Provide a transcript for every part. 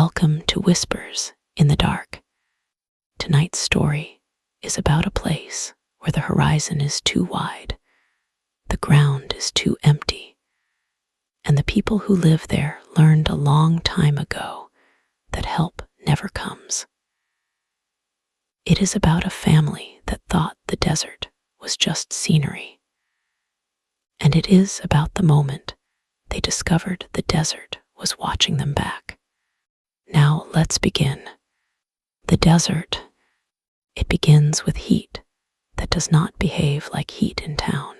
Welcome to Whispers in the Dark. Tonight's story is about a place where the horizon is too wide, the ground is too empty, and the people who live there learned a long time ago that help never comes. It is about a family that thought the desert was just scenery, and it is about the moment they discovered the desert was watching them back. Now let's begin. The desert. It begins with heat that does not behave like heat in town.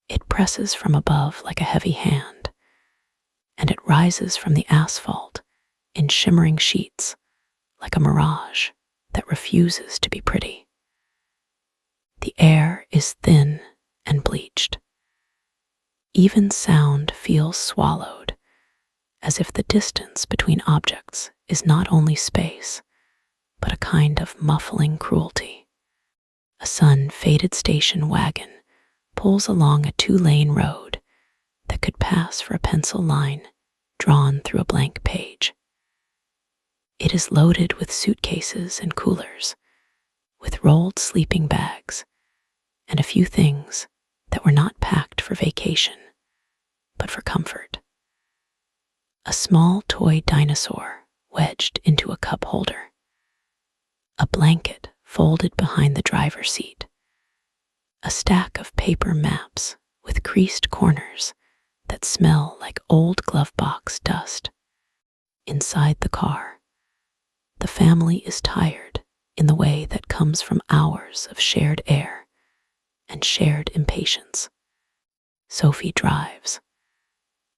It presses from above like a heavy hand, and it rises from the asphalt in shimmering sheets like a mirage that refuses to be pretty. The air is thin and bleached. Even sound feels swallowed, as if the distance between objects is not only space, but a kind of muffling cruelty. A sun-faded station wagon pulls along a 2-lane road that could pass for a pencil line drawn through a blank page. It is loaded with suitcases and coolers, with rolled sleeping bags, and a few things that were not packed for vacation, but for comfort. A small toy dinosaur wedged into a cup holder. A blanket folded behind the driver's seat. A stack of paper maps with creased corners that smell like old glove box dust. Inside the car, the family is tired in the way that comes from hours of shared air and shared impatience. Sophie drives.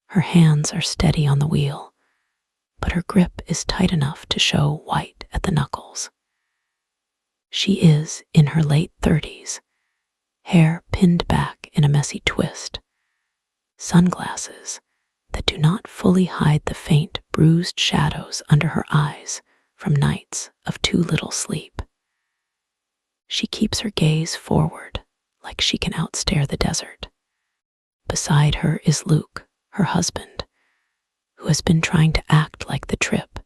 Her hands are steady on the wheel, but her grip is tight enough to show white at the knuckles. She is in her late 30s, hair pinned back in a messy twist, sunglasses that do not fully hide the faint, bruised shadows under her eyes from nights of too little sleep. She keeps her gaze forward like she can outstare the desert. Beside her is Luke, her husband, who has been trying to act like the trip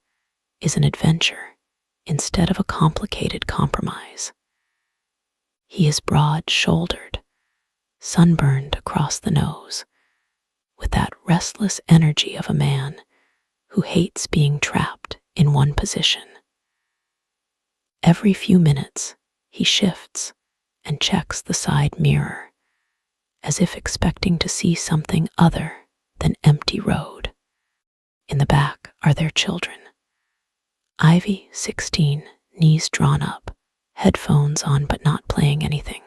is an adventure instead of a complicated compromise. He is broad-shouldered, sunburned across the nose, with that restless energy of a man who hates being trapped in one position. Every few minutes, he shifts and checks the side mirror, as if expecting to see something other than empty road. In the back are their children. Ivy, 16, knees drawn up, headphones on but not playing anything.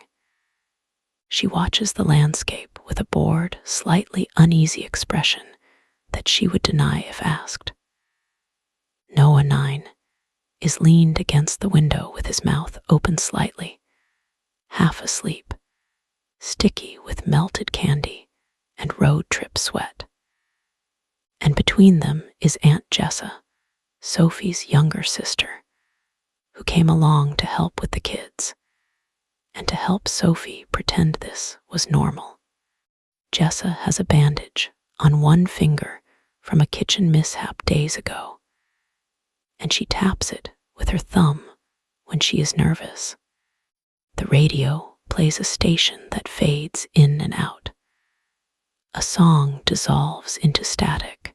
She watches the landscape with a bored, slightly uneasy expression that she would deny if asked. Noah, 9, is leaned against the window with his mouth open slightly, half asleep, sticky with melted candy and road trip sweat. And between them is Aunt Jessa, Sophie's younger sister, who came along to help with the kids and to help Sophie pretend this was normal. Jessa has a bandage on one finger from a kitchen mishap days ago, and she taps it with her thumb when she is nervous. The radio plays a station that fades in and out. A song dissolves into static.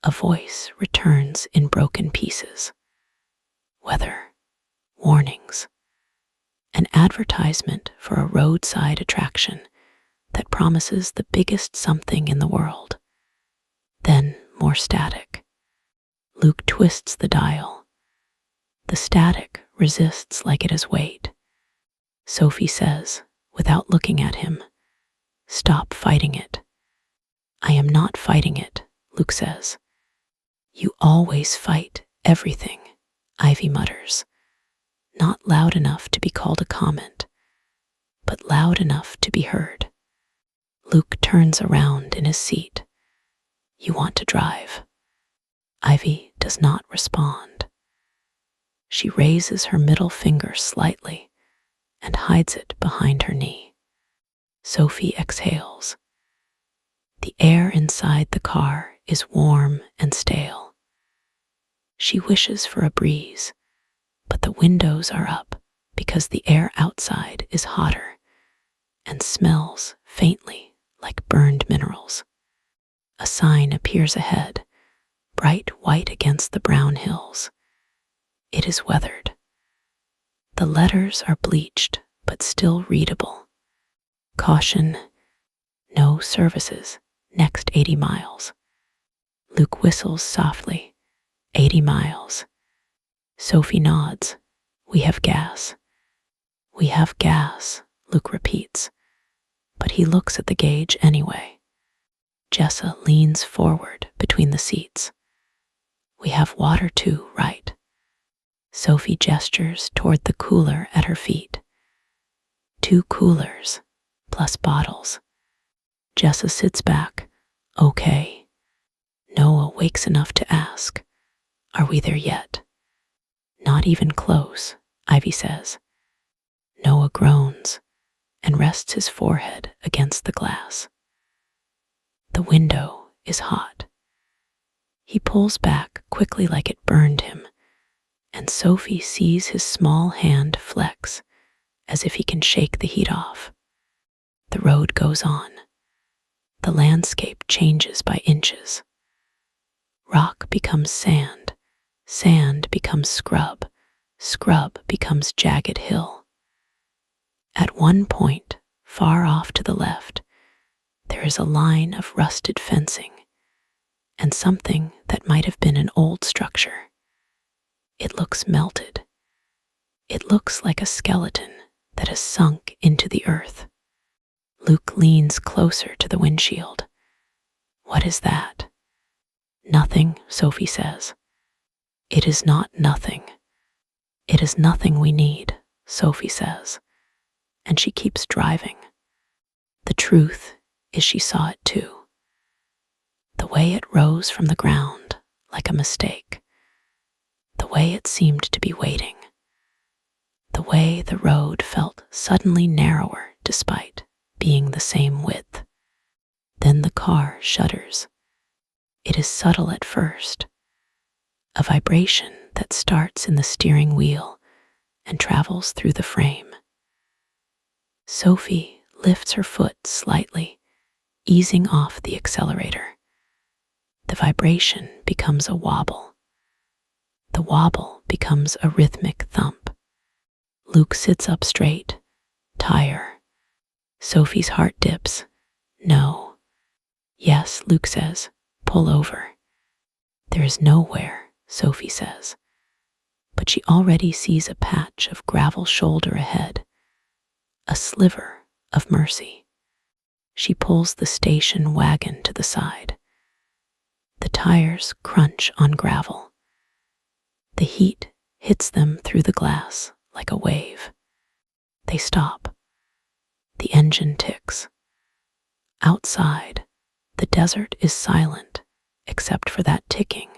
A voice returns in broken pieces. Weather, warnings, an advertisement for a roadside attraction that promises the biggest something in the world. Then more static. Luke twists the dial. The static resists like it has weight. Sophie says, without looking at him, "Stop fighting it." "I am not fighting it," Luke says. "You always fight everything," Ivy mutters, not loud enough to be called a comment, but loud enough to be heard. Luke turns around in his seat. "You want to drive?" Ivy does not respond. She raises her middle finger slightly and hides it behind her knee. Sophie exhales. The air inside the car is warm and stale. She wishes for a breeze, but the windows are up because the air outside is hotter and smells faintly like burned minerals. A sign appears ahead, bright white against the brown hills. It is weathered. The letters are bleached but still readable. Caution, no services, next 80 miles. Luke whistles softly. 80 miles. Sophie nods. We have gas. We have gas, Luke repeats, but he looks at the gauge anyway. Jessa leans forward between the seats. We have water too, right? Sophie gestures toward the cooler at her feet. 2 coolers, plus bottles. Jessa sits back. Okay. Noah wakes enough to ask, are we there yet? Not even close, Ivy says. Noah groans and rests his forehead against the glass. The window is hot. He pulls back quickly like it burned him, and Sophie sees his small hand flex as if he can shake the heat off. The road goes on. The landscape changes by inches. Rock becomes sand, sand becomes scrub, scrub becomes jagged hill. At one point, far off to the left, there is a line of rusted fencing and something that might have been an old structure. It looks melted. It looks like a skeleton that has sunk into the earth. Luke leans closer to the windshield. What is that? Nothing, Sophie says. It is not nothing. It is nothing we need, Sophie says, and she keeps driving. The truth is she saw it too. The way it rose from the ground like a mistake. The way it seemed to be waiting. The way the road felt suddenly narrower despite being the same width. Then the car shudders. It is subtle at first, a vibration that starts in the steering wheel and travels through the frame. Sophie lifts her foot slightly, easing off the accelerator. The vibration becomes a wobble. The wobble becomes a rhythmic thump. Luke sits up straight. Tire. Sophie's heart dips. No. Yes, Luke says. Pull over. There is nowhere, Sophie says. But she already sees a patch of gravel shoulder ahead. A sliver of mercy. She pulls the station wagon to the side. The tires crunch on gravel. The heat hits them through the glass like a wave. They stop. The engine ticks. Outside, the desert is silent except for that ticking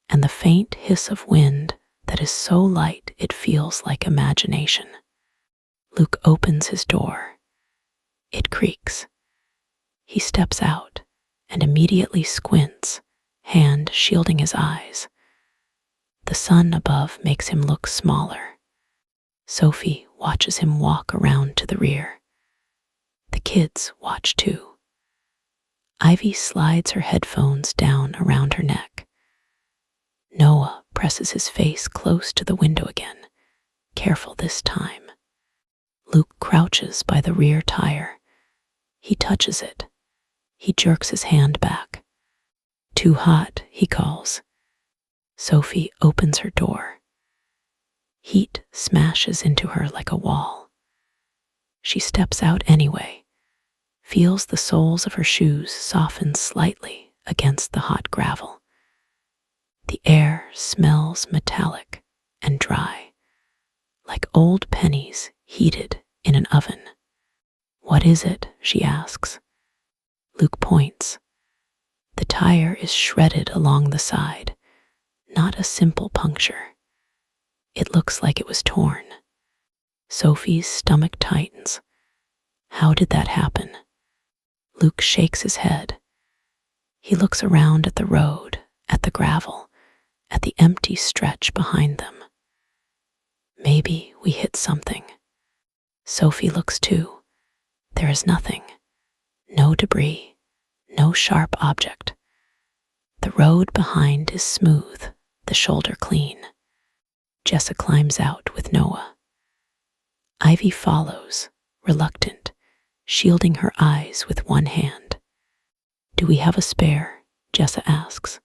and the faint hiss of wind that is so light it feels like imagination. Luke opens his door. It creaks. He steps out and immediately squints, hand shielding his eyes. The sun above makes him look smaller. Sophie watches him walk around to the rear. The kids watch too. Ivy slides her headphones down around her neck. Noah presses his face close to the window again, careful this time. Luke crouches by the rear tire. He touches it. He jerks his hand back. Too hot, he calls. Sophie opens her door. Heat smashes into her like a wall. She steps out anyway, feels the soles of her shoes soften slightly against the hot gravel. The air smells metallic and dry, like old pennies heated in an oven. What is it? She asks. Luke points. The tire is shredded along the side, not a simple puncture. It looks like it was torn. Sophie's stomach tightens. How did that happen? Luke shakes his head. He looks around at the road, at the gravel, at the empty stretch behind them. Maybe we hit something. Sophie looks too. There is nothing. No debris. No sharp object. The road behind is smooth, the shoulder clean. Jessa climbs out with Noah. Ivy follows, reluctant, shielding her eyes with one hand. Do we have a spare? Jessa asks.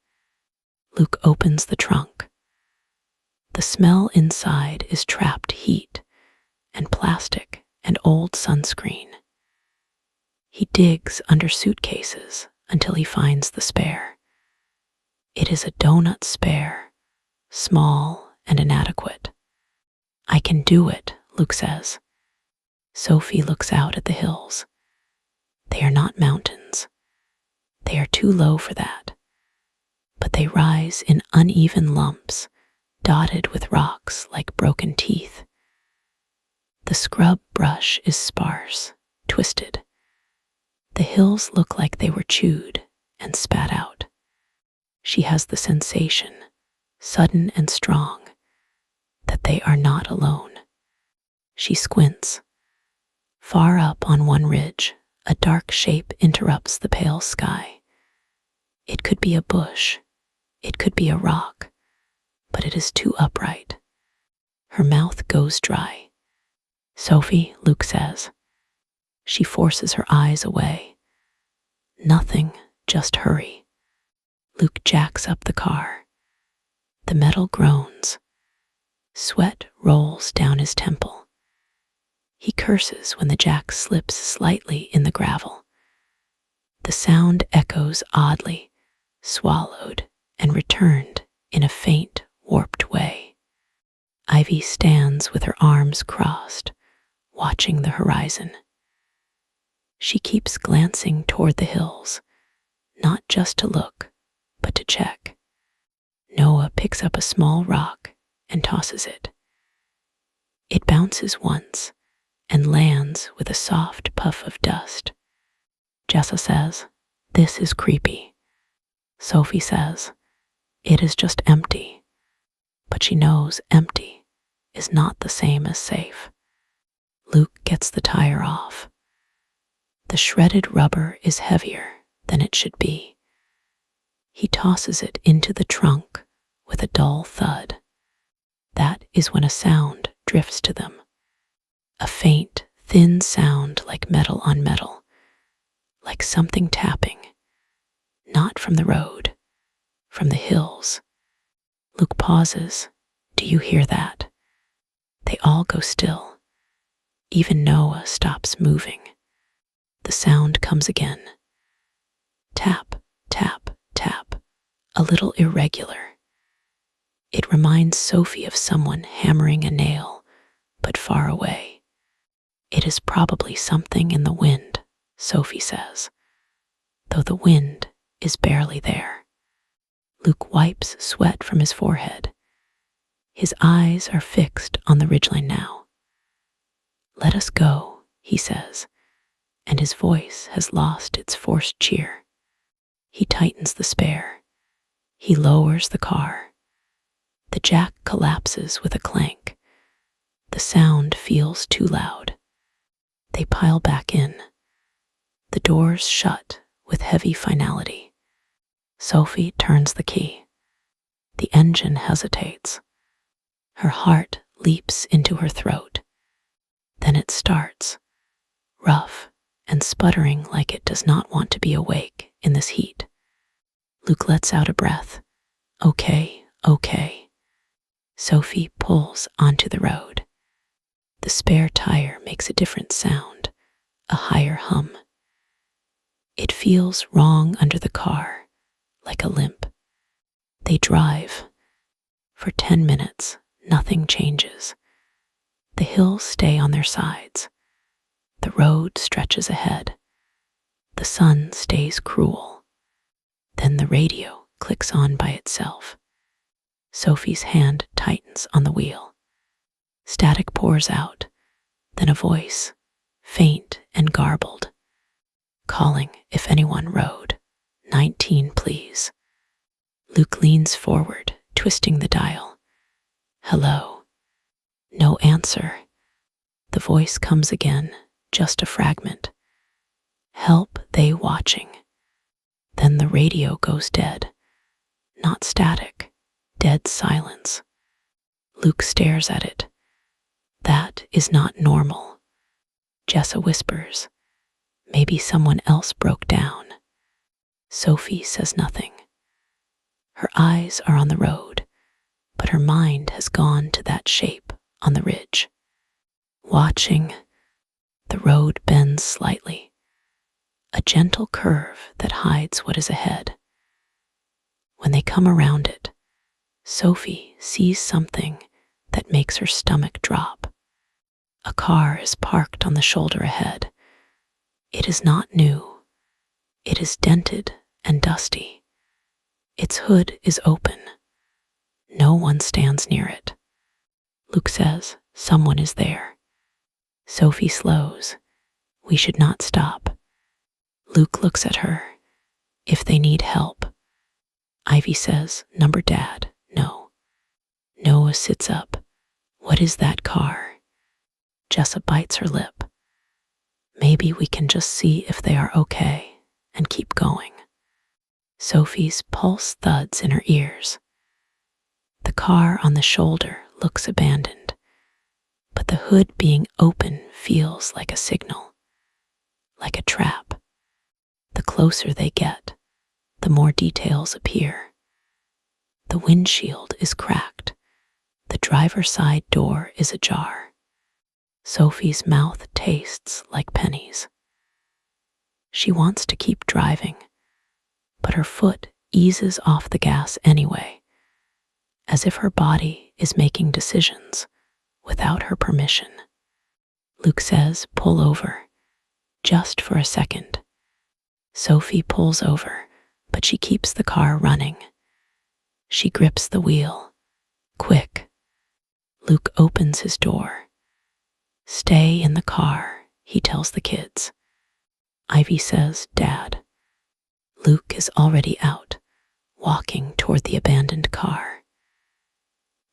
Luke opens the trunk. The smell inside is trapped heat and plastic and old sunscreen. He digs under suitcases until he finds the spare. It is a donut spare, small and inadequate. I can do it, Luke says. Sophie looks out at the hills. They are not mountains. They are too low for that. But they rise in uneven lumps, dotted with rocks like broken teeth. The scrub brush is sparse, twisted. The hills look like they were chewed and spat out. She has the sensation, sudden and strong, that they are not alone. She squints. Far up on one ridge, a dark shape interrupts the pale sky. It could be a bush, it could be a rock, but it is too upright. Her mouth goes dry. Sophie, Luke says. She forces her eyes away. Nothing, just hurry. Luke jacks up the car. The metal groans. Sweat rolls down his temple. He curses when the jack slips slightly in the gravel. The sound echoes oddly, swallowed and returned in a faint, warped way. Ivy stands with her arms crossed, watching the horizon. She keeps glancing toward the hills, not just to look, but to check. Noah picks up a small rock and tosses it. It bounces once and lands with a soft puff of dust. Jessa says, "This is creepy." Sophie says, "It is just empty." But she knows empty is not the same as safe. Luke gets the tire off. The shredded rubber is heavier than it should be. He tosses it into the trunk with a dull thud. That is when a sound drifts to them. A faint, thin sound like metal on metal, like something tapping, not from the road, from the hills. Luke pauses. Do you hear that? They all go still. Even Noah stops moving. The sound comes again. Tap, tap, tap, a little irregular. It reminds Sophie of someone hammering a nail, but far away. It is probably something in the wind, Sophie says, though the wind is barely there. Luke wipes sweat from his forehead. His eyes are fixed on the ridgeline now. Let us go, he says, and his voice has lost its forced cheer. He tightens the spare. He lowers the car. The jack collapses with a clank. The sound feels too loud. They pile back in. The doors shut with heavy finality. Sophie turns the key. The engine hesitates. Her heart leaps into her throat. Then it starts, rough and sputtering like it does not want to be awake in this heat. Luke lets out a breath. Okay, okay. Sophie pulls onto the road. The spare tire makes a different sound, a higher hum. It feels wrong under the car, like a limp. They drive. For 10 minutes, nothing changes. The hills stay on their sides. The road stretches ahead. The sun stays cruel. Then the radio clicks on by itself. Sophie's hand tightens on the wheel. Static pours out, then a voice, faint and garbled, calling if anyone rode. 19, please. Luke leans forward twisting the dial. Hello. No answer. The voice comes again, just a fragment. Help, they watching. Then the radio goes dead. Not static, dead silence. Luke stares at it. That is not normal. Jessa whispers. Maybe someone else broke down. Sophie says nothing. Her eyes are on the road, but her mind has gone to that shape on the ridge. Watching, the road bends slightly, a gentle curve that hides what is ahead. When they come around it, Sophie sees something that makes her stomach drop. A car is parked on the shoulder ahead. It is not new. It is dented and dusty. Its hood is open. No one stands near it. Luke says, someone is there. Sophie slows. We should not stop. Luke looks at her. If they need help. Ivy says, number Dad, no. Noah sits up. What is that car? Jessa bites her lip. Maybe we can just see if they are okay and keep going. Sophie's pulse thuds in her ears. The car on the shoulder looks abandoned, but the hood being open feels like a signal, like a trap. The closer they get, the more details appear. The windshield is cracked. The driver's side door is ajar. Sophie's mouth tastes like pennies. She wants to keep driving, but her foot eases off the gas anyway, as if her body is making decisions without her permission. Luke says, pull over, just for a second. Sophie pulls over, but she keeps the car running. She grips the wheel. Quick. Luke opens his door. Stay in the car, he tells the kids. Ivy says, Dad. Luke is already out, walking toward the abandoned car.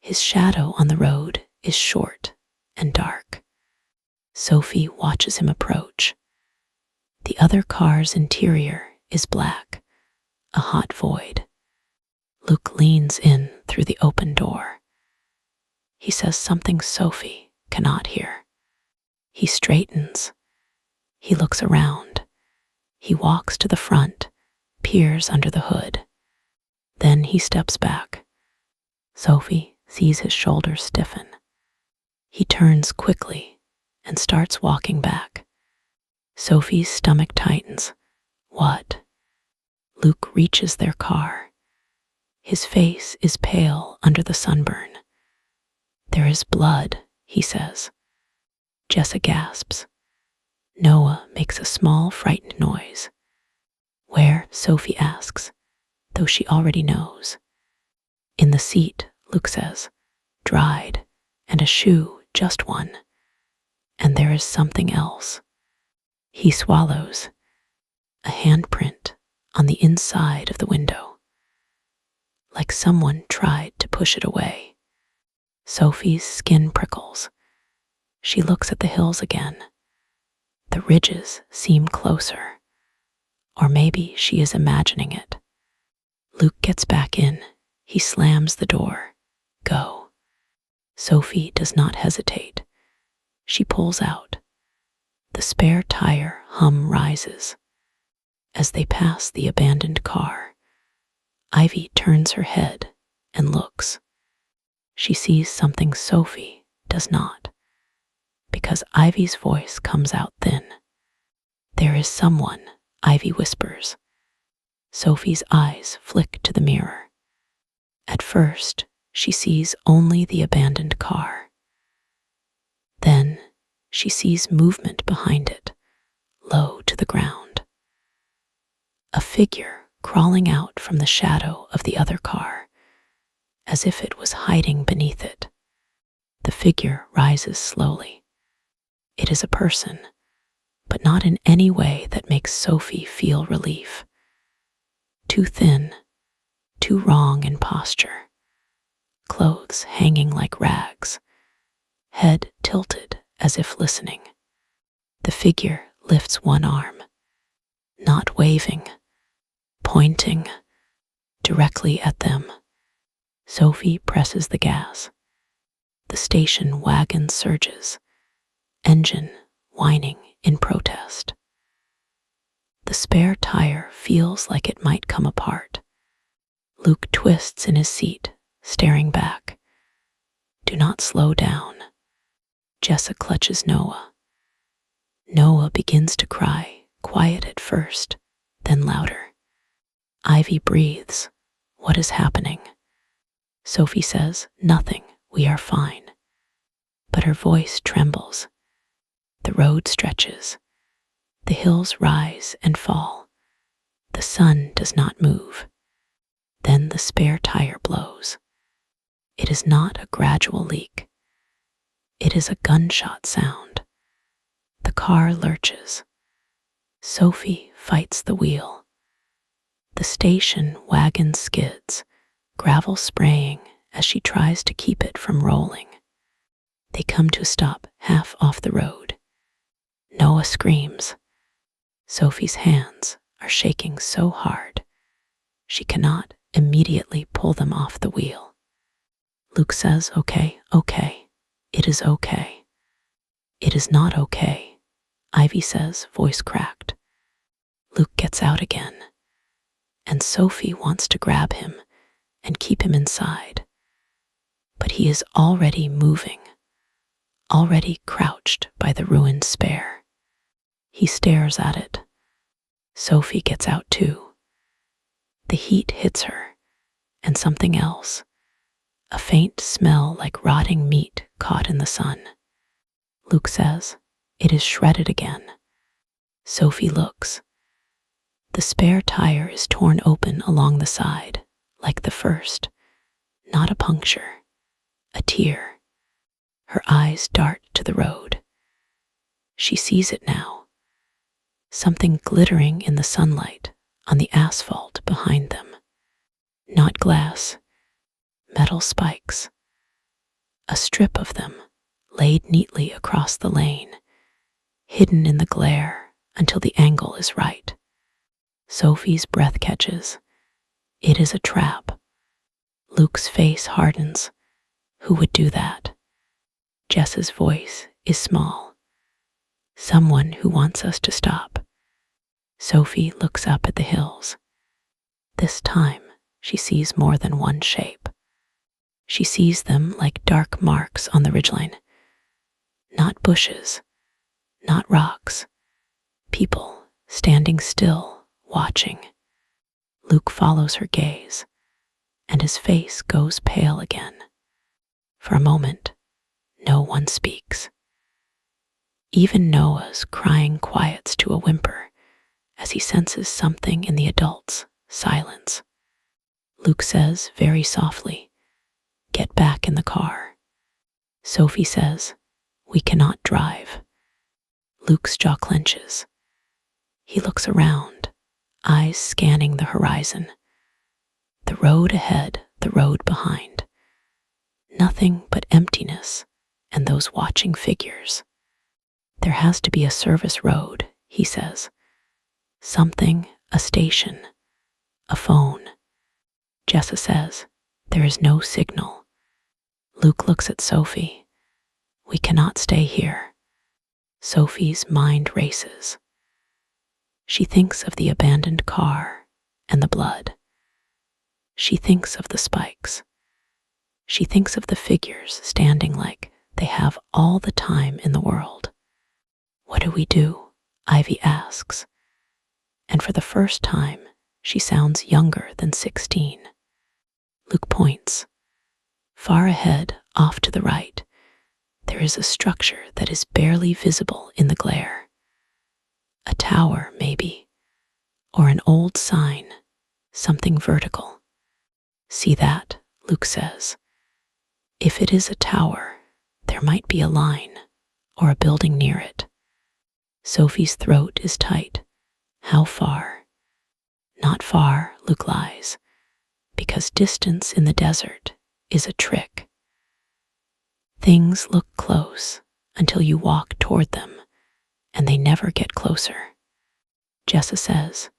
His shadow on the road is short and dark. Sophie watches him approach. The other car's interior is black, a hot void. Luke leans in through the open door. He says something Sophie cannot hear. He straightens. He looks around. He walks to the front, peers under the hood. Then he steps back. Sophie sees his shoulders stiffen. He turns quickly and starts walking back. Sophie's stomach tightens. What? Luke reaches their car. His face is pale under the sunburn. There is blood, he says. Jessa gasps. Noah makes a small, frightened noise. Where? Sophie asks, though she already knows. In the seat, Luke says. Dried, and a shoe, just one. And there is something else. He swallows. A handprint on the inside of the window. Like someone tried to push it away. Sophie's skin prickles. She looks at the hills again. The ridges seem closer. Or maybe she is imagining it. Luke gets back in. He slams the door. Go. Sophie does not hesitate. She pulls out. The spare tire hum rises. As they pass the abandoned car, Ivy turns her head and looks. She sees something Sophie does not, because Ivy's voice comes out thin. There is someone, Ivy whispers. Sophie's eyes flick to the mirror. At first, she sees only the abandoned car. Then, she sees movement behind it, low to the ground. A figure crawling out from the shadow of the other car, as if it was hiding beneath it. The figure rises slowly. It is a person, but not in any way that makes Sophie feel relief. Too thin, too wrong in posture. clothes hanging like rags, head tilted as if listening. The figure lifts one arm, not waving, pointing directly at them. Sophie presses the gas. The station wagon surges, engine whining in protest. The spare tire feels like it might come apart. Luke twists in his seat, staring back. Do not slow down. Jessa clutches Noah. Noah begins to cry, quiet at first, then louder. Ivy breathes. What is happening? Sophie says, nothing, we are fine. But her voice trembles. The road stretches. The hills rise and fall. The sun does not move. Then the spare tire blows. It is not a gradual leak. It is a gunshot sound. The car lurches. Sophie fights the wheel. The station wagon skids, gravel spraying as she tries to keep it from rolling. They come to a stop half off the road. Noah screams. Sophie's hands are shaking so hard she cannot immediately pull them off the wheel. Luke says, okay, it is okay. It is not okay, Ivy says, voice cracked. Luke gets out again, and Sophie wants to grab him and keep him inside. But he is already moving, already crouched by the ruined spare. He stares at it. Sophie gets out too. The heat hits her, and something else, a faint smell like rotting meat caught in the sun. Luke says, it is shredded again. Sophie looks. The spare tire is torn open along the side, like the first. Not a puncture, a tear. Her eyes dart to the road. She sees it now. Something glittering in the sunlight on the asphalt behind them. Not glass, metal spikes. A strip of them laid neatly across the lane, hidden in the glare until the angle is right. Sophie's breath catches. It is a trap. Luke's face hardens. Who would do that? Jess's voice is small. Someone who wants us to stop. Sophie looks up at the hills. This time, she sees more than one shape. She sees them like dark marks on the ridgeline. Not bushes, not rocks. People standing still, watching. Luke follows her gaze, and his face goes pale again. For a moment, no one speaks. Even Noah's crying quiets to a whimper as he senses something in the adult's silence. Luke says very softly, "Get back in the car." Sophie says, "We cannot drive." Luke's jaw clenches. He looks around, eyes scanning the horizon. The road ahead, the road behind. Nothing but emptiness and those watching figures. There has to be a service road, he says. Something, a station, a phone. Jessa says, there is no signal. Luke looks at Sophie. We cannot stay here. Sophie's mind races. She thinks of the abandoned car and the blood. She thinks of the spikes. She thinks of the figures standing like they have all the time in the world. What do we do? Ivy asks. And for the first time, she sounds younger than 16. Luke points. Far ahead, off to the right, there is a structure that is barely visible in the glare. A tower, maybe, or an old sign, something vertical. See that, Luke says. If it is a tower, there might be a line or a building near it. Sophie's throat is tight. How far? Not far, Luke lies, because distance in the desert is a trick. Things look close until you walk toward them, and they never get closer. Jessa says,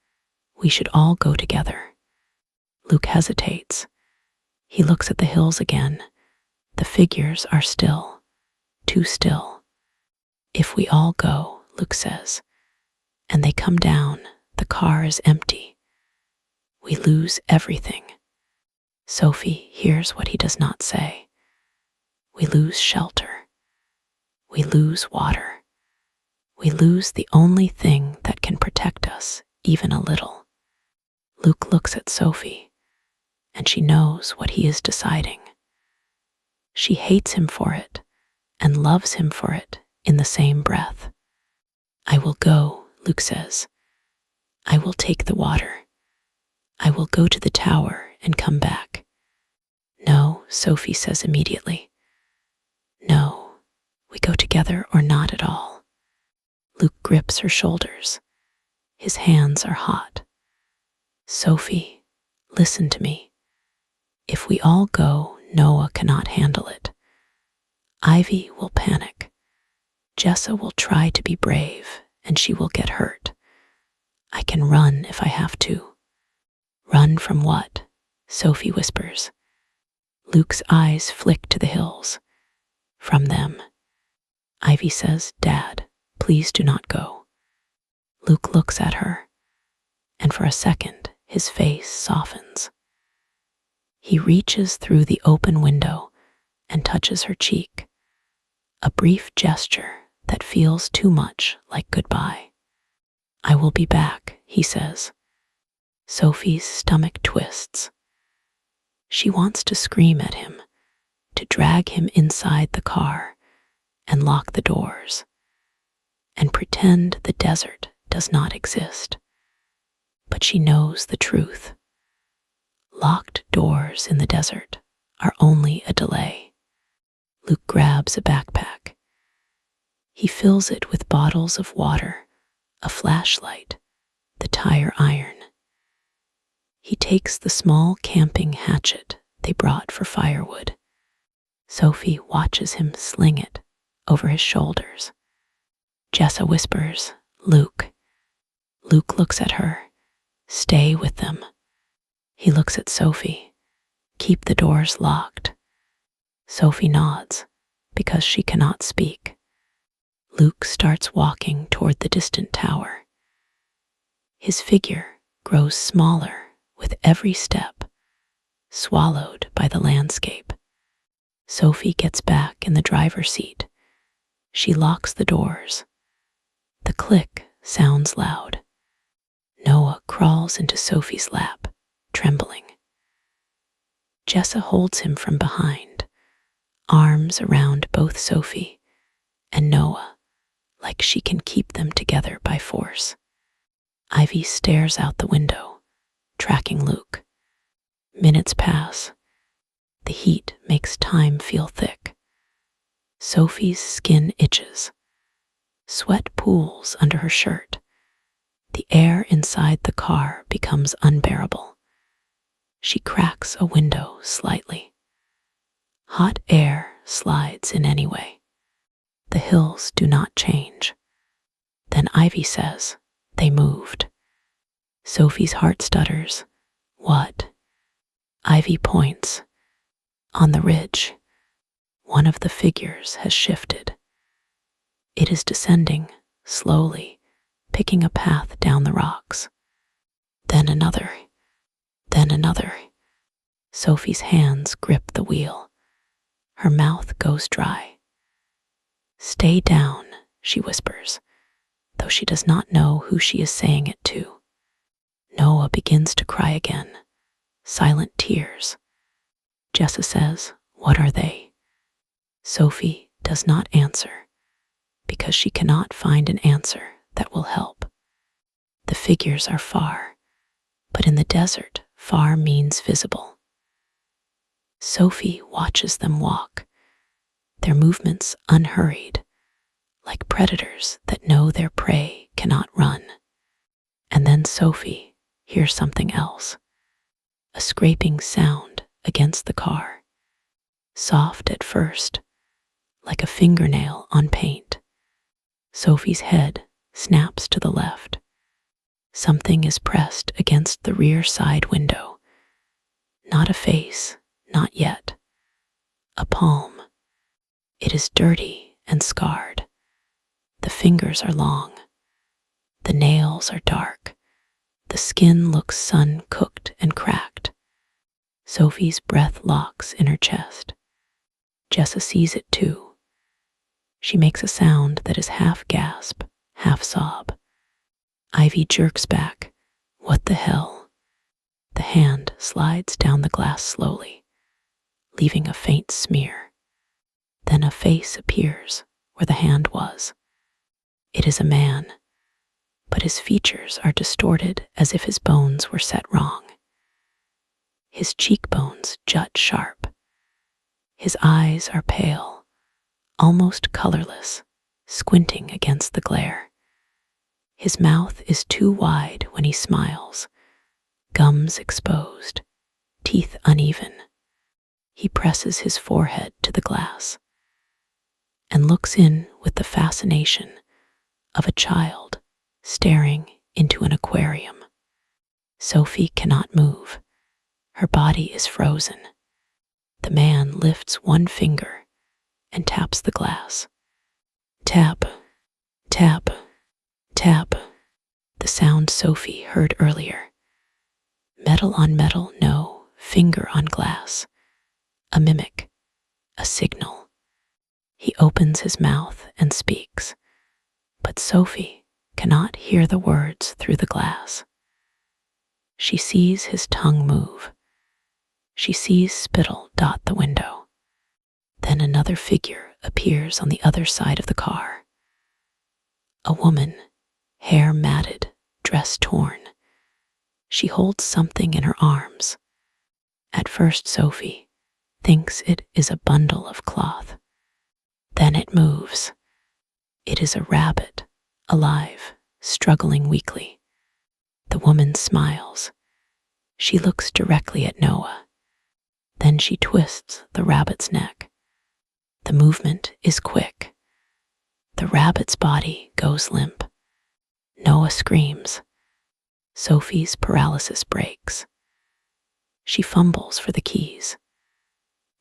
"We should all go together." Luke hesitates. He looks at the hills again. The figures are still, too still. "If we all go," Luke says, and they come down, the car is empty. We lose everything. Sophie hears what he does not say. We lose shelter. We lose water. We lose the only thing that can protect us, even a little. Luke looks at Sophie, and she knows what he is deciding. She hates him for it and loves him for it in the same breath. "I will go," Luke says. "I will take the water. I will go to the tower and come back." "No," Sophie says immediately. "No, we go together or not at all." Luke grips her shoulders. His hands are hot. "Sophie, listen to me. If we all go, Noah cannot handle it. Ivy will panic. Jessa will try to be brave, and she will get hurt. I can run if I have to." "Run from what?" Sophie whispers. Luke's eyes flick to the hills. "From them." Ivy says, "Dad, please do not go." Luke looks at her, and for a second his face softens. He reaches through the open window and touches her cheek, a brief gesture that feels too much like goodbye. "I will be back," he says. Sophie's stomach twists. She wants to scream at him, to drag him inside the car and lock the doors, and pretend the desert does not exist. But she knows the truth. Locked doors in the desert are only a delay. Luke grabs a backpack. He fills it with bottles of water, a flashlight, the tire iron. He takes the small camping hatchet they brought for firewood. Sophie watches him sling it over his shoulders. Jessa whispers, "Luke." Luke looks at her. "Stay with them." He looks at Sophie. "Keep the doors locked." Sophie nods because she cannot speak. Luke starts walking toward the distant tower. His figure grows smaller with every step, swallowed by the landscape. Sophie gets back in the driver's seat. She locks the doors. The click sounds loud. Noah crawls into Sophie's lap, trembling. Jessa holds him from behind, arms around both Sophie and Noah, like she can keep them together by force. Ivy stares out the window, tracking Luke. Minutes pass. The heat makes time feel thick. Sophie's skin itches. Sweat pools under her shirt. The air inside the car becomes unbearable. She cracks a window slightly. Hot air slides in anyway. The hills do not change. Then Ivy says, "They moved." Sophie's heart stutters. "What?" Ivy points. On the ridge, one of the figures has shifted. It is descending slowly, picking a path down the rocks. Then another. Then another. Sophie's hands grip the wheel. Her mouth goes dry. "Stay down," she whispers, though she does not know who she is saying it to. Noah begins to cry again, silent tears. Jessa says, "What are they?" Sophie does not answer, because she cannot find an answer that will help. The figures are far, but in the desert, far means visible. Sophie watches them walk, their movements unhurried, like predators that know their prey cannot run. And then Sophie hears something else, a scraping sound against the car. soft at first, like a fingernail on paint. Sophie's head snaps to the left. Something is pressed against the rear side window. Not a face, not yet. A palm. It is dirty and scarred. The fingers are long. The nails are dark. The skin looks sun-cooked and cracked. Sophie's breath locks in her chest. Jessa sees it too. She makes a sound that is half gasp, half sob. Ivy jerks back. What the hell? The hand slides down the glass slowly, leaving a faint smear. Then a face appears where the hand was. It is a man, but his features are distorted as if his bones were set wrong. His cheekbones jut sharp. His eyes are pale, almost colorless, squinting against the glare. His mouth is too wide when he smiles, gums exposed, teeth uneven. He presses his forehead to the glass and looks in with the fascination of a child staring into an aquarium. Sophie cannot move. Her body is frozen. The man lifts one finger and taps the glass. Tap, tap, tap. The sound Sophie heard earlier. Metal on metal, no, finger on glass. A mimic, a signal. He opens his mouth and speaks, but Sophie cannot hear the words through the glass. She sees his tongue move. She sees spittle dot the window. Then another figure appears on the other side of the car. A woman, hair matted, dress torn. She holds something in her arms. At first, Sophie thinks it is a bundle of cloth. Then it moves. It is a rabbit, alive, struggling weakly. The woman smiles. She looks directly at Noah. Then she twists the rabbit's neck. The movement is quick. The rabbit's body goes limp. Noah screams. Sophie's paralysis breaks. She fumbles for the keys.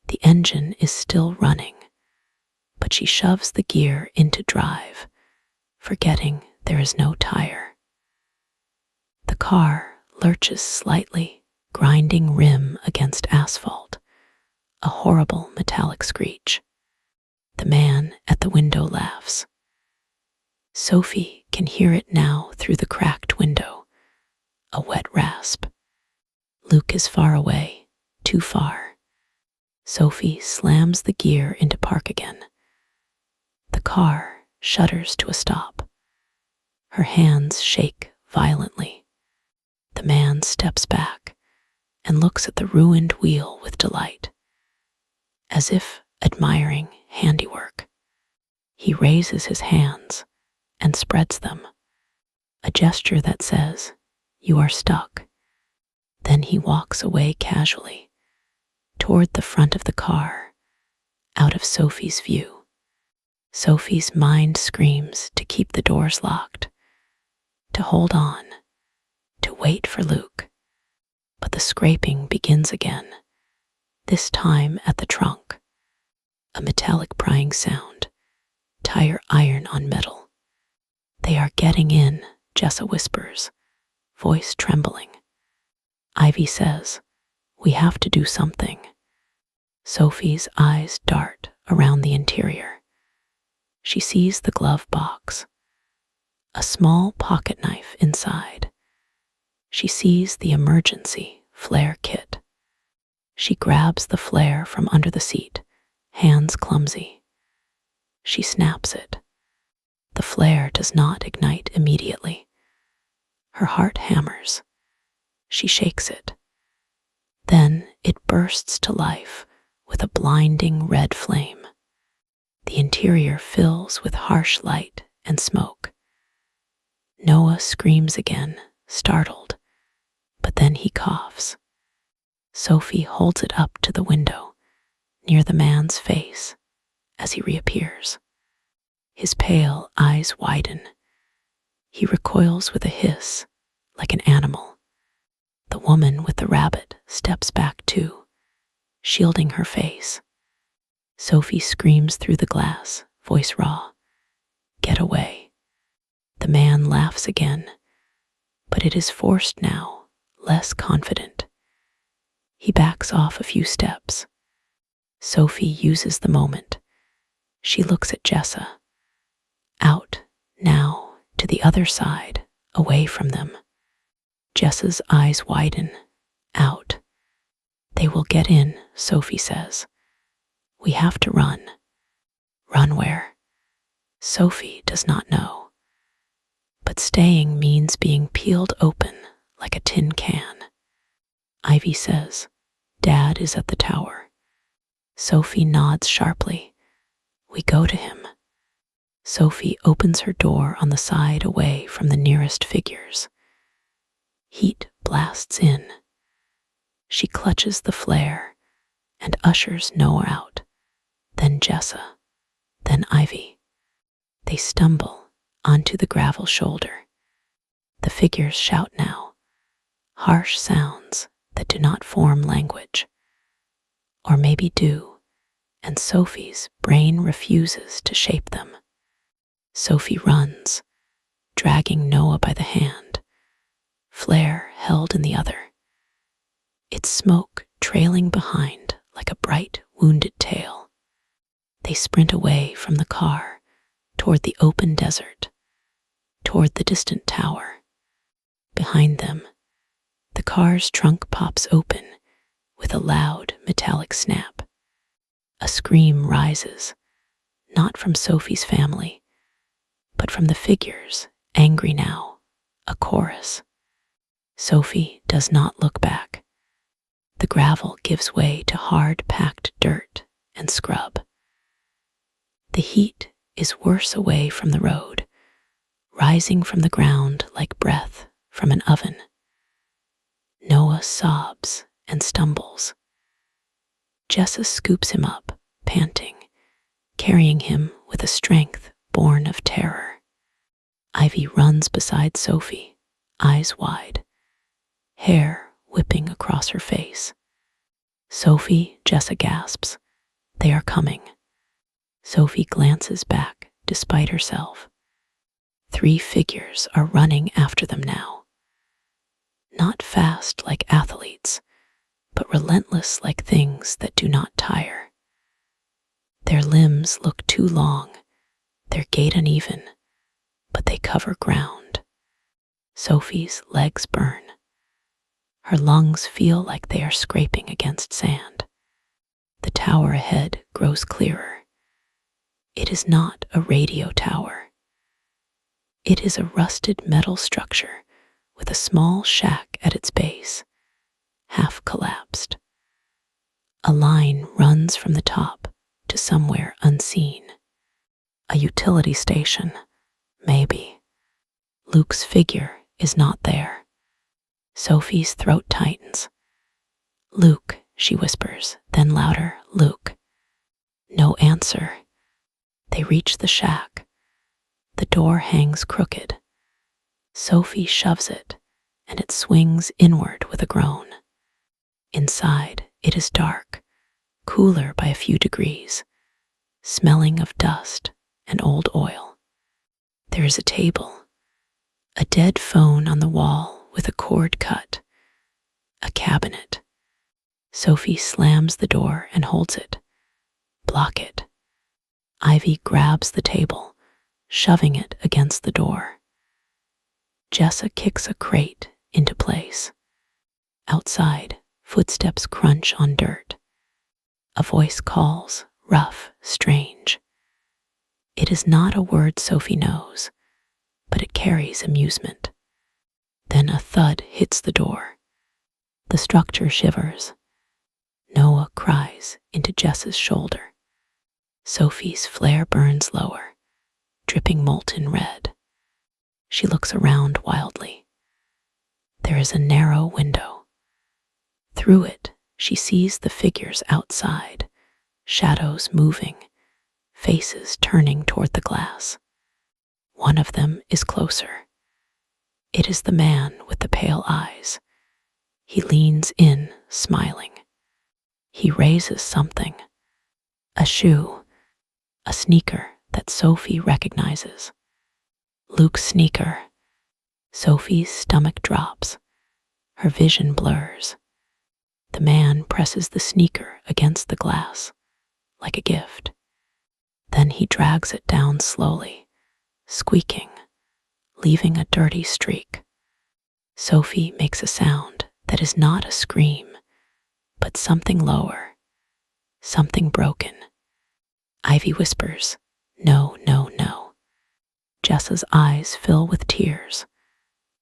The engine is still running, but she shoves the gear into drive, forgetting there is no tire. The car lurches slightly, grinding rim against asphalt, a horrible metallic screech. The man at the window laughs. Sophie can hear it now through the cracked window, a wet rasp. Luke is far away, too far. Sophie slams the gear into park again. The car shudders to a stop. Her hands shake violently. The man steps back and looks at the ruined wheel with delight, as if admiring handiwork. He raises his hands and spreads them, a gesture that says, "You are stuck." Then he walks away casually, toward the front of the car, out of Sophie's view. Sophie's mind screams to keep the doors locked, to hold on, to wait for Luke. But the scraping begins again, this time at the trunk. A metallic prying sound, tire iron on metal. "They are getting in," Jessa whispers, voice trembling. Ivy says, "We have to do something." Sophie's eyes dart around the interior. She sees the glove box, a small pocket knife inside. She sees the emergency flare kit. She grabs the flare from under the seat, hands clumsy. She snaps it. The flare does not ignite immediately. Her heart hammers. She shakes it. Then it bursts to life with a blinding red flame. The interior fills with harsh light and smoke. Noah screams again, startled, but then he coughs. Sophie holds it up to the window, near the man's face as he reappears. His pale eyes widen. He recoils with a hiss, like an animal. The woman with the rabbit steps back too, shielding her face. Sophie screams through the glass, voice raw. Get away. The man laughs again, but it is forced now, less confident. He backs off a few steps. Sophie uses the moment. She looks at Jessa. Out, now, to the other side, away from them. Jessa's eyes widen. Out. They will get in, Sophie says. We have to run. Run where? Sophie does not know. But staying means being peeled open like a tin can. Ivy says, Dad is at the tower. Sophie nods sharply. We go to him. Sophie opens her door on the side away from the nearest figures. Heat blasts in. She clutches the flare and ushers Noah out, then Jessa, then Ivy. They stumble onto the gravel shoulder. The figures shout now, harsh sounds that do not form language. Or maybe do, and Sophie's brain refuses to shape them. Sophie runs, dragging Noah by the hand, flare held in the other. Its smoke trailing behind like a bright, wounded tail. They sprint away from the car, toward the open desert, toward the distant tower. Behind them, the car's trunk pops open with a loud metallic snap. A scream rises, not from Sophie's family, but from the figures, angry now, a chorus. Sophie does not look back. The gravel gives way to hard-packed dirt and scrub. The heat is worse away from the road, rising from the ground like breath from an oven. Noah sobs and stumbles. Jessa scoops him up, panting, carrying him with a strength born of terror. Ivy runs beside Sophie, eyes wide, hair whipping across her face. Sophie, Jessa gasps. They are coming. Sophie glances back despite herself. 3 figures are running after them now. Not fast like athletes, but relentless like things that do not tire. Their limbs look too long, their gait uneven, but they cover ground. Sophie's legs burn. Her lungs feel like they are scraping against sand. The tower ahead grows clearer. It is not a radio tower. It is a rusted metal structure with a small shack at its base, half collapsed. A line runs from the top to somewhere unseen. A utility station, maybe. Luke's figure is not there. Sophie's throat tightens. Luke, she whispers, then louder, Luke. No answer. They reach the shack. The door hangs crooked. Sophie shoves it, and it swings inward with a groan. Inside, it is dark, cooler by a few degrees, smelling of dust and old oil. There is a table, a dead phone on the wall with a cord cut, a cabinet. Sophie slams the door and holds it. Block it. Ivy grabs the table, shoving it against the door. Jessa kicks a crate into place. Outside, footsteps crunch on dirt. A voice calls, rough, strange. It is not a word Sophie knows, but it carries amusement. Then a thud hits the door. The structure shivers. Noah cries into Jessa's shoulder. Sophie's flare burns lower, dripping molten red. She looks around wildly. There is a narrow window. Through it, she sees the figures outside, shadows moving, faces turning toward the glass. One of them is closer. It is the man with the pale eyes. He leans in, smiling. He raises something. A shoe, a sneaker that Sophie recognizes. Luke's sneaker. Sophie's stomach drops. Her vision blurs. The man presses the sneaker against the glass, like a gift. Then he drags it down slowly, squeaking, leaving a dirty streak. Sophie makes a sound that is not a scream, but something lower, something broken. Ivy whispers, "No, no, no." Jessa's eyes fill with tears.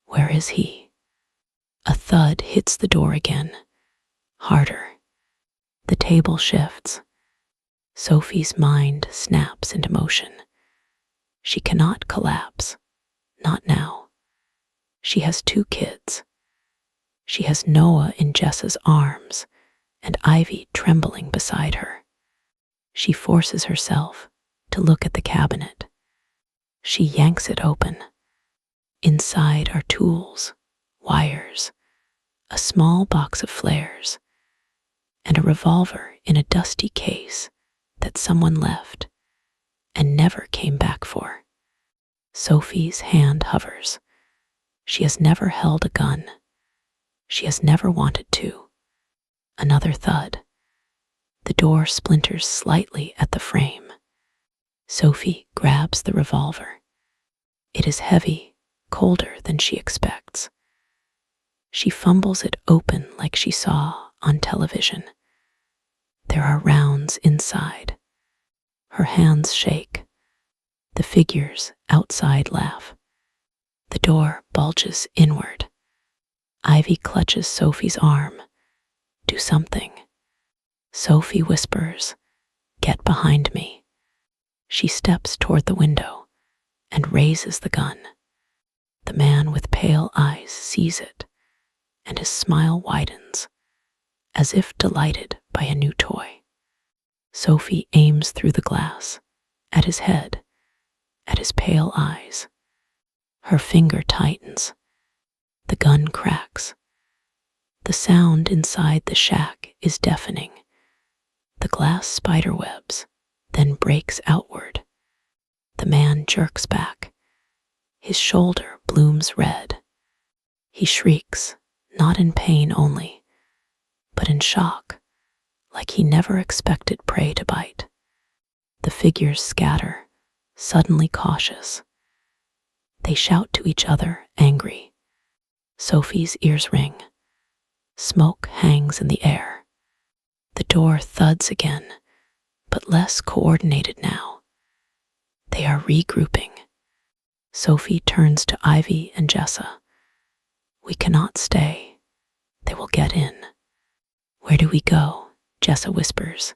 Where is he? A thud hits the door again, harder. The table shifts. Sophie's mind snaps into motion. She cannot collapse, not now. She has 2 kids. She has Noah in Jessa's arms and Ivy trembling beside her. She forces herself to look at the cabinet. She yanks it open. Inside are tools, wires, a small box of flares, and a revolver in a dusty case that someone left and never came back for. Sophie's hand hovers. She has never held a gun. She has never wanted to. Another thud. The door splinters slightly at the frame. Sophie grabs the revolver. It is heavy, colder than she expects. She fumbles it open like she saw on television. There are rounds inside. Her hands shake. The figures outside laugh. The door bulges inward. Ivy clutches Sophie's arm. Do something. Sophie whispers, "Get behind me." She steps toward the window and raises the gun. The man with pale eyes sees it, and his smile widens, as if delighted by a new toy. Sophie aims through the glass, at his head, at his pale eyes. Her finger tightens. The gun cracks. The sound inside the shack is deafening. The glass spider webs, then breaks outward. The man jerks back. His shoulder blooms red. He shrieks, not in pain only, but in shock, like he never expected prey to bite. The figures scatter, suddenly cautious. They shout to each other, angry. Sophie's ears ring. Smoke hangs in the air. The door thuds again, but less coordinated now. They are regrouping. Sophie turns to Ivy and Jessa. "We cannot stay. They will get in." "Where do we go?" Jessa whispers.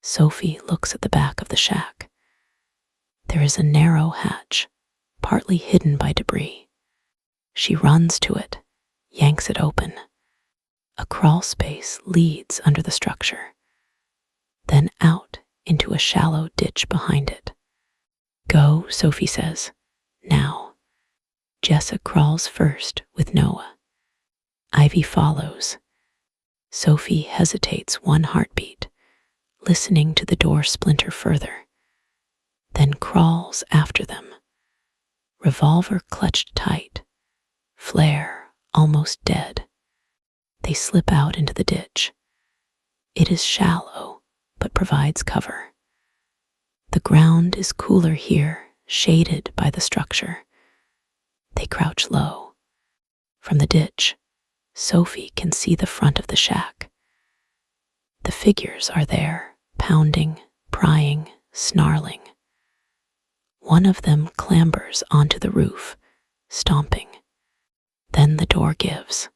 Sophie looks at the back of the shack. There is a narrow hatch, partly hidden by debris. She runs to it, yanks it open. A crawl space leads under the structure, then out into a shallow ditch behind it. "Go," Sophie says. "Now." Jessa crawls first with Noah. Ivy follows. Sophie hesitates 1 heartbeat, listening to the door splinter further, then crawls after them. Revolver clutched tight, flare almost dead. They slip out into the ditch. It is shallow, but provides cover. The ground is cooler here, shaded by the structure. They crouch low. From the ditch, Sophie can see the front of the shack. The figures are there, pounding, prying, snarling. One of them clambers onto the roof, stomping. Then the door gives.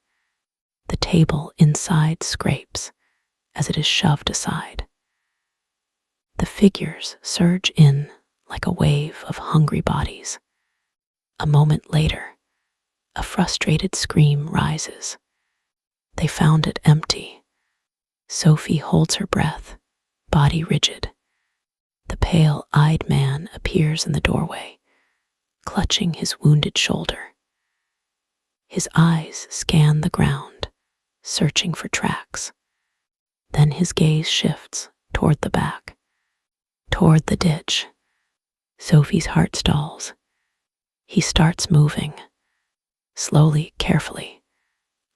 The table inside scrapes as it is shoved aside. The figures surge in like a wave of hungry bodies. A moment later, a frustrated scream rises. They found it empty. Sophie holds her breath, body rigid. The pale-eyed man appears in the doorway, clutching his wounded shoulder. His eyes scan the ground, searching for tracks. Then his gaze shifts toward the back, toward the ditch. Sophie's heart stalls. He starts moving, slowly, carefully,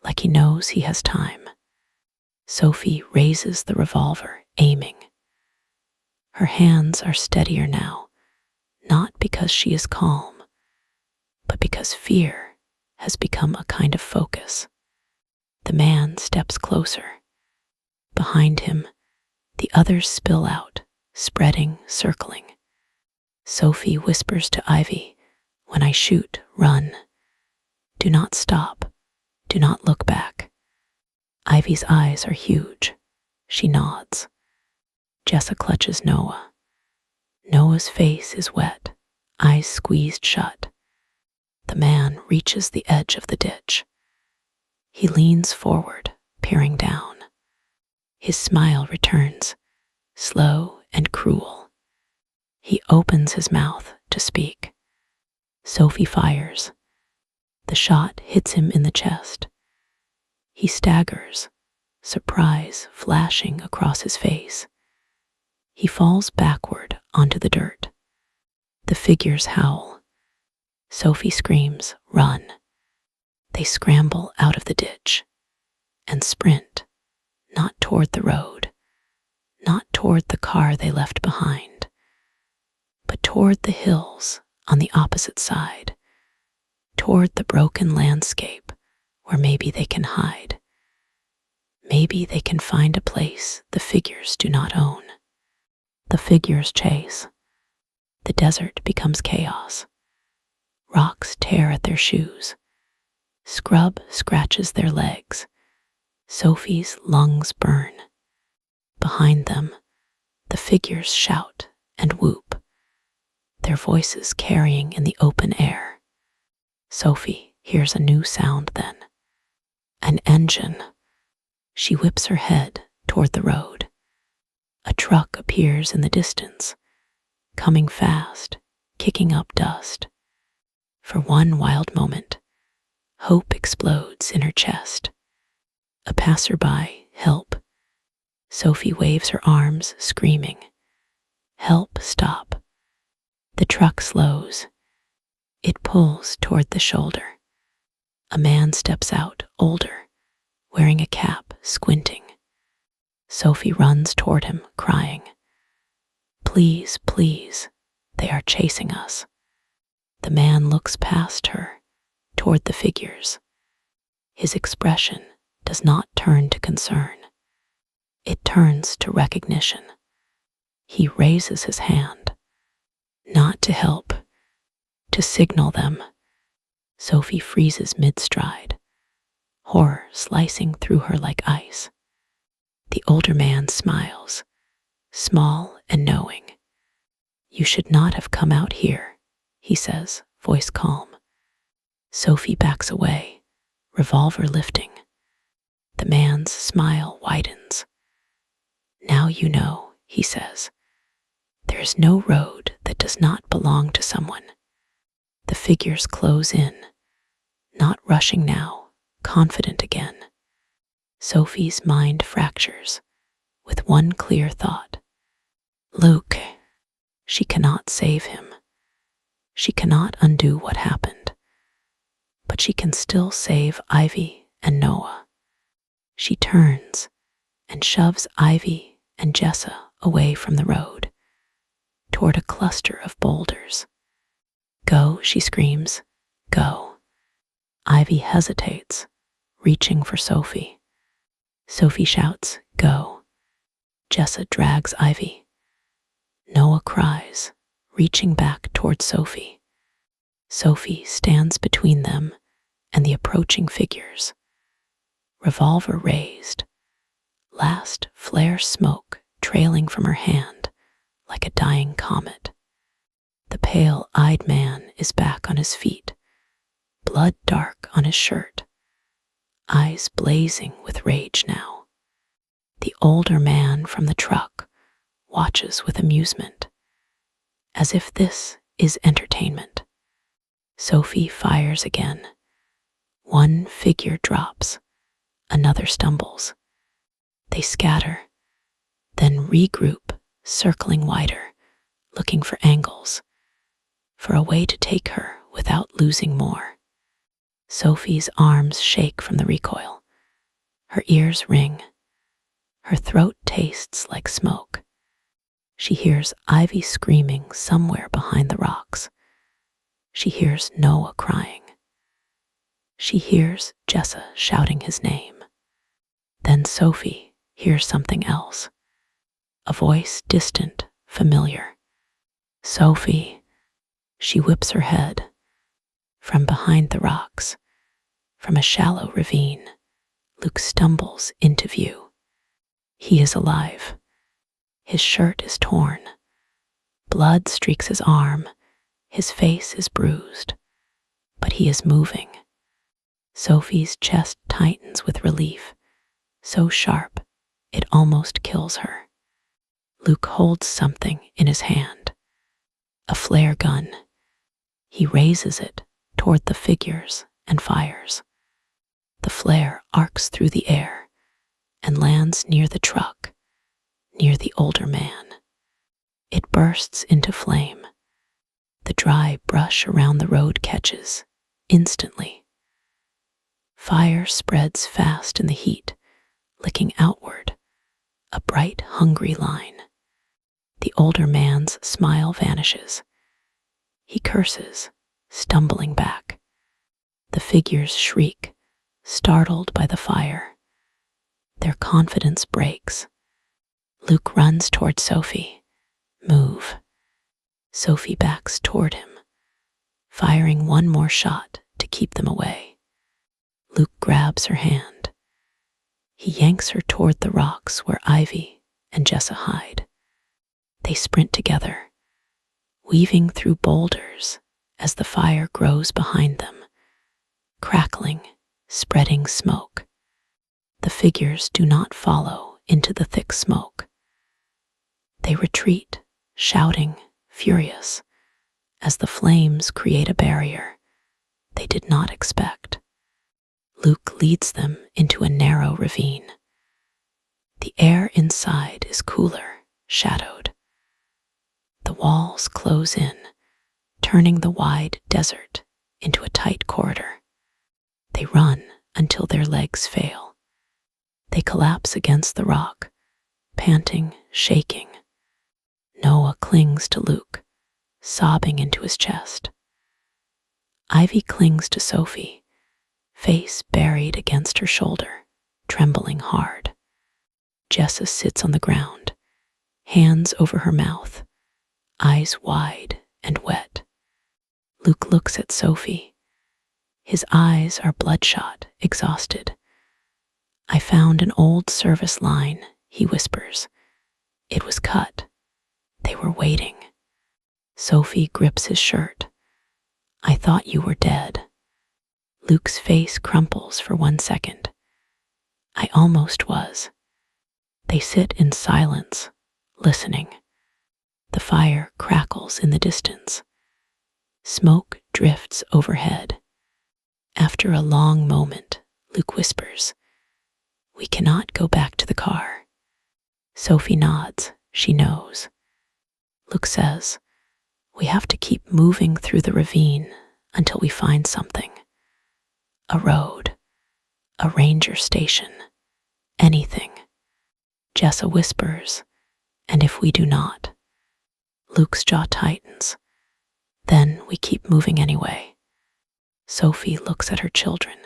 like he knows he has time. Sophie raises the revolver, aiming. Her hands are steadier now, not because she is calm, but because fear has become a kind of focus. The man steps closer. Behind him, the others spill out, spreading, circling. Sophie whispers to Ivy, "When I shoot, run. Do not stop. Do not look back." Ivy's eyes are huge. She nods. Jessa clutches Noah. Noah's face is wet, eyes squeezed shut. The man reaches the edge of the ditch. He leans forward, peering down. His smile returns, slow and cruel. He opens his mouth to speak. Sophie fires. The shot hits him in the chest. He staggers, surprise flashing across his face. He falls backward onto the dirt. The figures howl. Sophie screams, "Run!" They scramble out of the ditch and sprint, not toward the road, not toward the car they left behind, but toward the hills on the opposite side, toward the broken landscape where maybe they can hide. Maybe they can find a place the figures do not own. The figures chase. The desert becomes chaos. Rocks tear at their shoes. Scrub scratches their legs. Sophie's lungs burn. Behind them, the figures shout and whoop, their voices carrying in the open air. Sophie hears a new sound then. An engine. She whips her head toward the road. A truck appears in the distance, coming fast, kicking up dust. For one wild moment, hope explodes in her chest. A passerby, "Help." Sophie waves her arms, screaming, "Help, stop." The truck slows. It pulls toward the shoulder. A man steps out, older, wearing a cap, squinting. Sophie runs toward him, crying, "Please, please, they are chasing us." The man looks past her, toward the figures. His expression does not turn to concern. It turns to recognition. He raises his hand, not to help, to signal them. Sophie freezes mid-stride, horror slicing through her like ice. The older man smiles, small and knowing. "You should not have come out here," he says, voice calm. Sophie backs away, revolver lifting. The man's smile widens. "Now you know," he says. "There is no road that does not belong to someone." The figures close in, not rushing now, confident again. Sophie's mind fractures with one clear thought. Luke. She cannot save him. She cannot undo what happened. But she can still save Ivy and Noah. She turns and shoves Ivy and Jessa away from the road, toward a cluster of boulders. "Go," she screams, "go." Ivy hesitates, reaching for Sophie. Sophie shouts, "Go." Jessa drags Ivy. Noah cries, reaching back toward Sophie. Sophie stands between them and the approaching figures. Revolver raised, last flare smoke trailing from her hand like a dying comet. The pale-eyed man is back on his feet, blood dark on his shirt, eyes blazing with rage now. The older man from the truck watches with amusement, as if this is entertainment. Sophie fires again. One figure drops, another stumbles. They scatter, then regroup, circling wider, looking for angles, for a way to take her without losing more. Sophie's arms shake from the recoil. Her ears ring. Her throat tastes like smoke. She hears Ivy screaming somewhere behind the rocks. She hears Noah crying. She hears Jessa shouting his name. Then Sophie hears something else. A voice distant, familiar. Sophie. She whips her head. From behind the rocks, from a shallow ravine, Luke stumbles into view. He is alive. His shirt is torn. Blood streaks his arm. His face is bruised. But he is moving. Sophie's chest tightens with relief, so sharp it almost kills her. Luke holds something in his hand. A flare gun. He raises it toward the figures and fires. The flare arcs through the air and lands near the truck, near the older man. It bursts into flame. The dry brush around the road catches instantly. Fire spreads fast in the heat, licking outward, a bright, hungry line. The older man's smile vanishes. He curses, stumbling back. The figures shriek, startled by the fire. Their confidence breaks. Luke runs toward Sophie. Move. Sophie backs toward him, firing one more shot to keep them away. Luke grabs her hand. He yanks her toward the rocks where Ivy and Jessa hide. They sprint together, weaving through boulders as the fire grows behind them, crackling, spreading smoke. The figures do not follow into the thick smoke. They retreat, shouting, furious, as the flames create a barrier they did not expect. Luke leads them into a narrow ravine. The air inside is cooler, shadowed. The walls close in, turning the wide desert into a tight corridor. They run until their legs fail. They collapse against the rock, panting, shaking. Noah clings to Luke, sobbing into his chest. Ivy clings to Sophie, face buried against her shoulder, trembling hard. Jessa sits on the ground, hands over her mouth, eyes wide and wet. Luke looks at Sophie. His eyes are bloodshot, exhausted. I found an old service line, he whispers. It was cut. They were waiting. Sophie grips his shirt. I thought you were dead. Luke's face crumples for 1 second. I almost was. They sit in silence, listening. The fire crackles in the distance. Smoke drifts overhead. After a long moment, Luke whispers, "We cannot go back to the car." Sophie nods. She knows. Luke says, "We have to keep moving through the ravine until we find something. A road, a ranger station, anything." Jessa whispers, "And if we do not?" Luke's jaw tightens. "Then we keep moving anyway." Sophie looks at her children.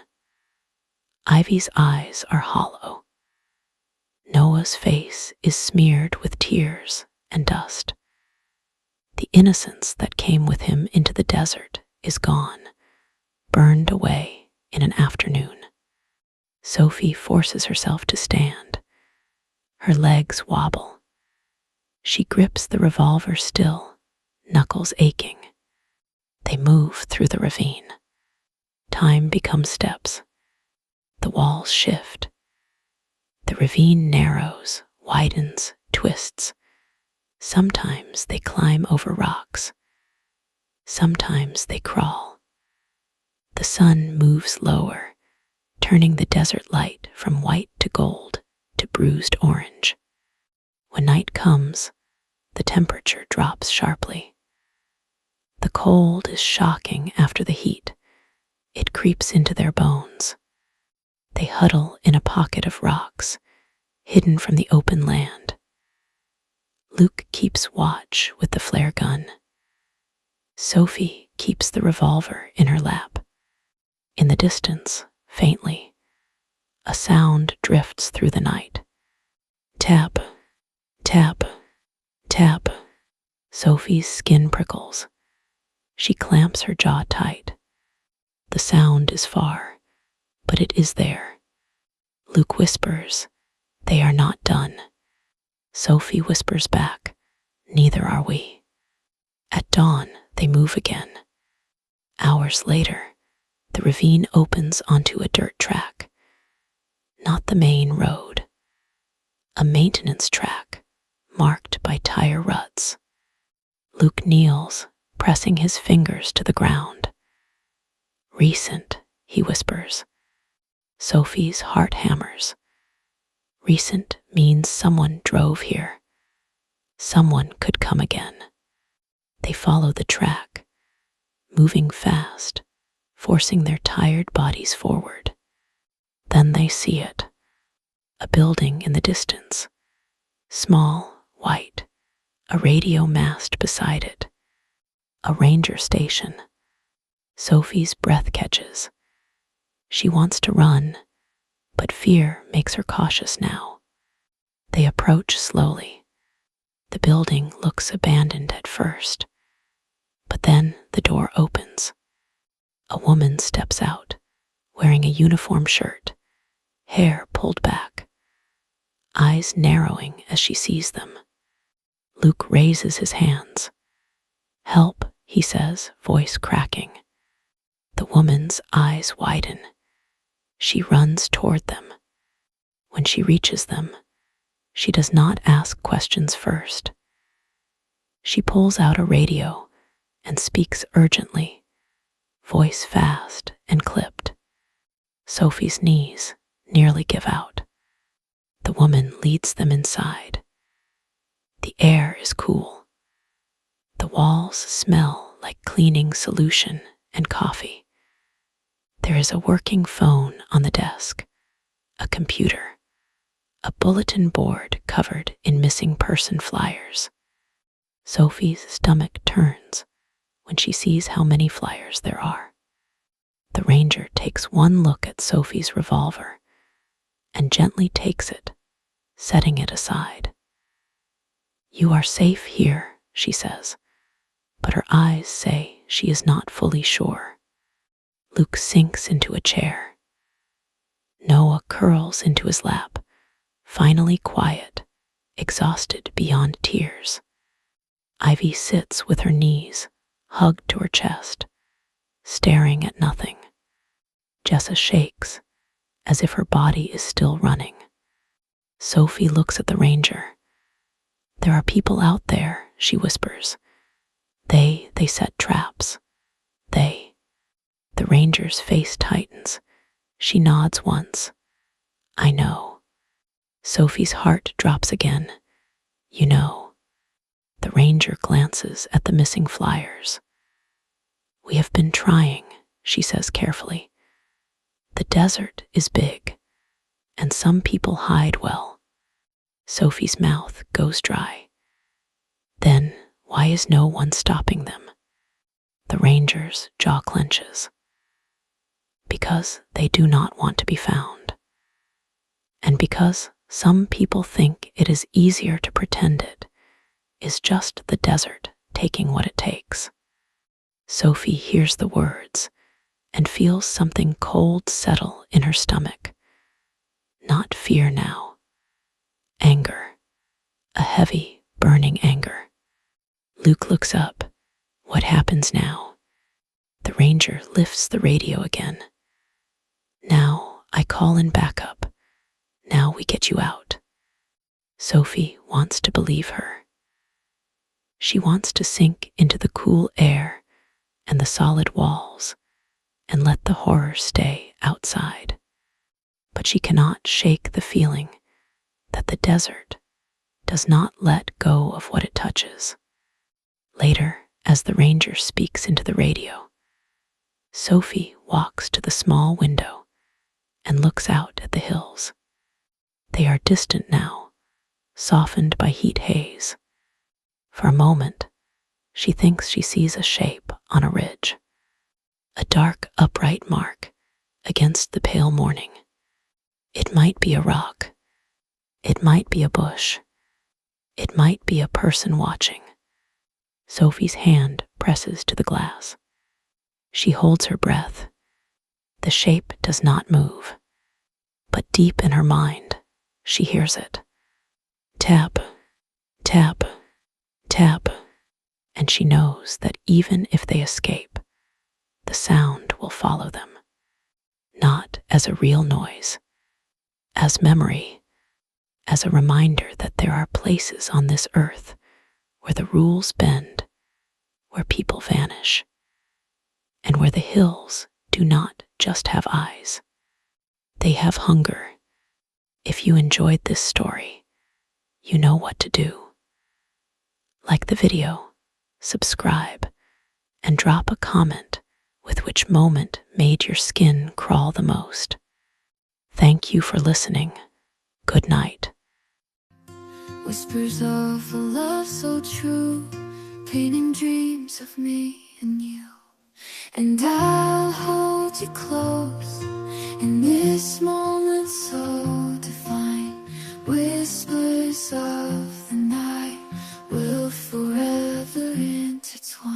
Ivy's eyes are hollow. Noah's face is smeared with tears and dust. The innocence that came with him into the desert is gone, burned away in an afternoon. Sophie forces herself to stand. Her legs wobble. She grips the revolver still, knuckles aching. They move through the ravine. Time becomes steps. The walls shift. The ravine narrows, widens, twists. Sometimes they climb over rocks. Sometimes they crawl. The sun moves lower, turning the desert light from white to gold to bruised orange. When night comes, the temperature drops sharply. The cold is shocking after the heat. It creeps into their bones. They huddle in a pocket of rocks, hidden from the open land. Luke keeps watch with the flare gun. Sophie keeps the revolver in her lap. In the distance, faintly, a sound drifts through the night. Tap, tap, tap. Sophie's skin prickles. She clamps her jaw tight. The sound is far, but it is there. Luke whispers, "They are not done." Sophie whispers back, "Neither are we." At dawn, they move again. Hours later, the ravine opens onto a dirt track. Not the main road. A maintenance track marked by tire ruts. Luke kneels, pressing his fingers to the ground. "Recent," he whispers. Sophie's heart hammers. Recent means someone drove here. Someone could come again. They follow the track, moving fast, forcing their tired bodies forward. Then they see it. A building in the distance. Small, white, a radio mast beside it. A ranger station. Sophie's breath catches. She wants to run, but fear makes her cautious now. They approach slowly. The building looks abandoned at first, but then the door opens. A woman steps out, wearing a uniform shirt, hair pulled back, eyes narrowing as she sees them. Luke raises his hands. "Help," he says, voice cracking. The woman's eyes widen. She runs toward them. When she reaches them, she does not ask questions first. She pulls out a radio and speaks urgently, voice fast and clipped. Sophie's knees nearly give out. The woman leads them inside. The air is cool. The walls smell like cleaning solution and coffee. There is a working phone on the desk, a computer, a bulletin board covered in missing person flyers. Sophie's stomach turns when she sees how many flyers there are. The ranger takes one look at Sophie's revolver and gently takes it, setting it aside. "You are safe here," she says, but her eyes say she is not fully sure. Luke sinks into a chair. Noah curls into his lap, finally quiet, exhausted beyond tears. Ivy sits with her knees hugged to her chest, staring at nothing. Jessa shakes, as if her body is still running. Sophie looks at the ranger. "There are people out there," she whispers. They set traps. The ranger's face tightens. She nods once. "I know." Sophie's heart drops again. "You know." The ranger glances at the missing flyers. "We have been trying," she says carefully. "The desert is big, and some people hide well." Sophie's mouth goes dry. "Then why is no one stopping them?" The ranger's jaw clenches. "Because they do not want to be found. And because some people think it is easier to pretend it is just the desert taking what it takes." Sophie hears the words and feels something cold settle in her stomach. Not fear now. Anger. A heavy, burning anger. Luke looks up. What happens now? The ranger lifts the radio again. "Now I call in backup. Now we get you out." Sophie wants to believe her. She wants to sink into the cool air and the solid walls and let the horror stay outside. But she cannot shake the feeling that the desert does not let go of what it touches. Later, as the ranger speaks into the radio, Sophie walks to the small window and looks out at the hills. They are distant now, softened by heat haze. For a moment, she thinks she sees a shape on a ridge, a dark, upright mark against the pale morning. It might be a rock. It might be a bush. It might be a person watching. Sophie's hand presses to the glass. She holds her breath. The shape does not move, but deep in her mind, she hears it. Tap, tap, tap, and she knows that even if they escape, the sound will follow them, not as a real noise, as memory, as a reminder that there are places on this earth where the rules bend, where people vanish, and where the hills do not just have eyes. They have hunger. If you enjoyed this story, you know what to do. Like the video, subscribe, and drop a comment with which moment made your skin crawl the most. Thank you for listening. Good night. Whispers of a love so true, painting dreams of me and you. And I'll hold you close in this moment so divine. Whispers of the night will forever intertwine.